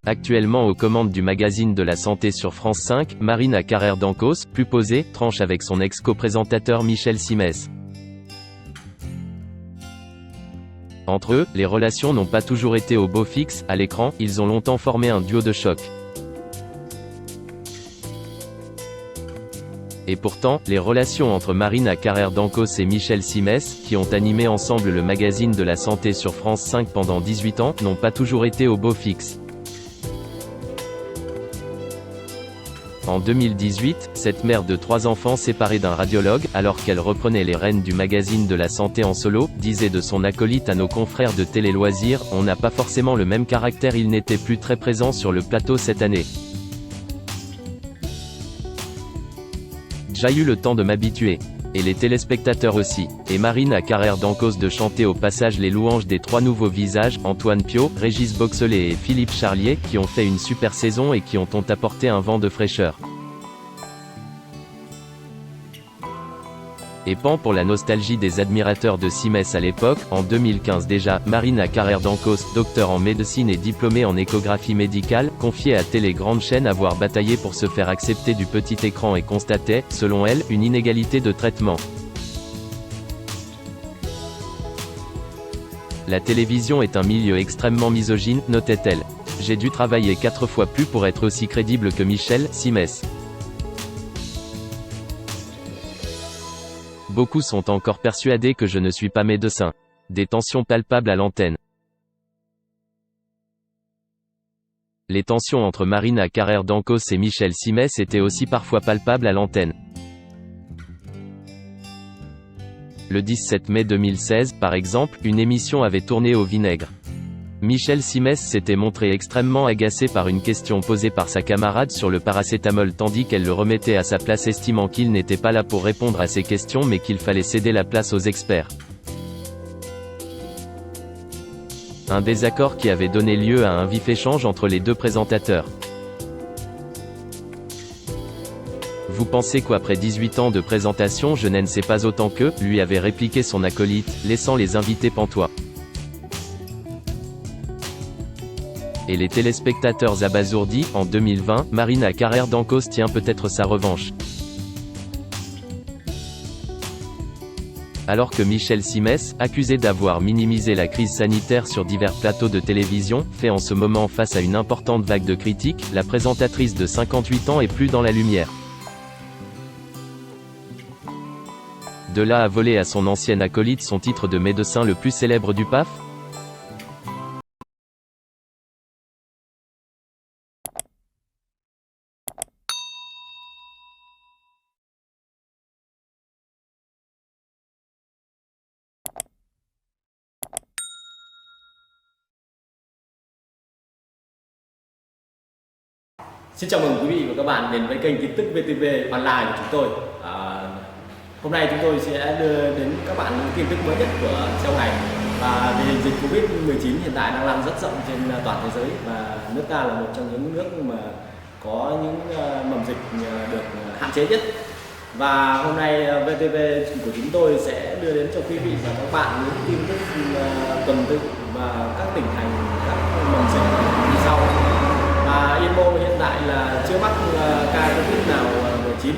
Actuellement aux commandes du magazine de la santé sur France 5, Marina Carrère d'Ancos, plus posée, tranche avec son ex-co-présentateur Michel Simès. Entre eux, les relations n'ont pas toujours été au beau fixe. À l'écran, ils ont longtemps formé un duo de choc. Et pourtant, les relations entre Marina Carrère d'Ancos et Michel Simès, qui ont animé ensemble le magazine de la santé sur France 5 pendant 18 ans, n'ont pas toujours été au beau fixe. En 2018, cette mère de 3 enfants séparée d'un radiologue, alors qu'elle reprenait les rênes du magazine de la santé en solo, disait de son acolyte à nos confrères de Télé Loisirs: « On n'a pas forcément le même caractère, il n'était plus très présent sur le plateau cette année. J'ai eu le temps de m'habituer. Et les téléspectateurs aussi. » Et Marina Carrère d'Ancos de chanter au passage les louanges des 3 nouveaux visages, Antoine Piot, Régis Boxelet et Philippe Charlier, qui ont fait une super saison et qui ont apporté un vent de fraîcheur. Et pan pour la nostalgie des admirateurs de Simès à l'époque, en 2015 déjà, Marina Carrère d'Ancos, docteur en médecine et diplômée en échographie médicale, confiait à Télé Grande Chaîne avoir bataillé pour se faire accepter du petit écran et constatait, selon elle, une inégalité de traitement. La télévision est un milieu extrêmement misogyne, notait-elle. J'ai dû travailler 4 fois plus pour être aussi crédible que Michel Simès. Beaucoup sont encore persuadés que je ne suis pas médecin. Des tensions palpables à l'antenne. Les tensions entre Marina Carrère d'Ancos et Michel Simès étaient aussi parfois palpables à l'antenne. Le 17 mai 2016, par exemple, une émission avait tourné au vinaigre. Michel Simès s'était montré extrêmement agacé par une question posée par sa camarade sur le paracétamol tandis qu'elle le remettait à sa place, estimant qu'il n'était pas là pour répondre à ces questions mais qu'il fallait céder la place aux experts. Un désaccord qui avait donné lieu à un vif échange entre les deux présentateurs. « Vous pensez qu'après 18 ans de présentation je n'en sais pas autant qu'eux ?» lui avait répliqué son acolyte, laissant les invités pantois. Et les téléspectateurs abasourdis. En 2020, Marina Carrère d'Ancos tient peut-être sa revanche. Alors que Michel Simès, accusé d'avoir minimisé la crise sanitaire sur divers plateaux de télévision, fait en ce moment face à une importante vague de critiques, la présentatrice de 58 ans est plus dans la lumière. De là à voler à son ancienne acolyte son titre de médecin le plus célèbre du PAF ? Xin chào mừng quý vị và các bạn đến với kênh tin tức VTV Online của chúng tôi. Hôm nay chúng tôi sẽ đưa đến các bạn những tin tức mới nhất của trong ngày. Và tình hình dịch Covid-19 hiện tại đang lan rất rộng trên toàn thế giới và nước ta là một trong những nước mà có những mầm dịch được hạn chế nhất. Và hôm nay VTV của chúng tôi sẽ đưa đến cho quý vị và các bạn những tin tức tuần tự và các tỉnh thành, các mầm dịch như sau. Yên Mô hiện tại là chưa mắc ca Covid nào 19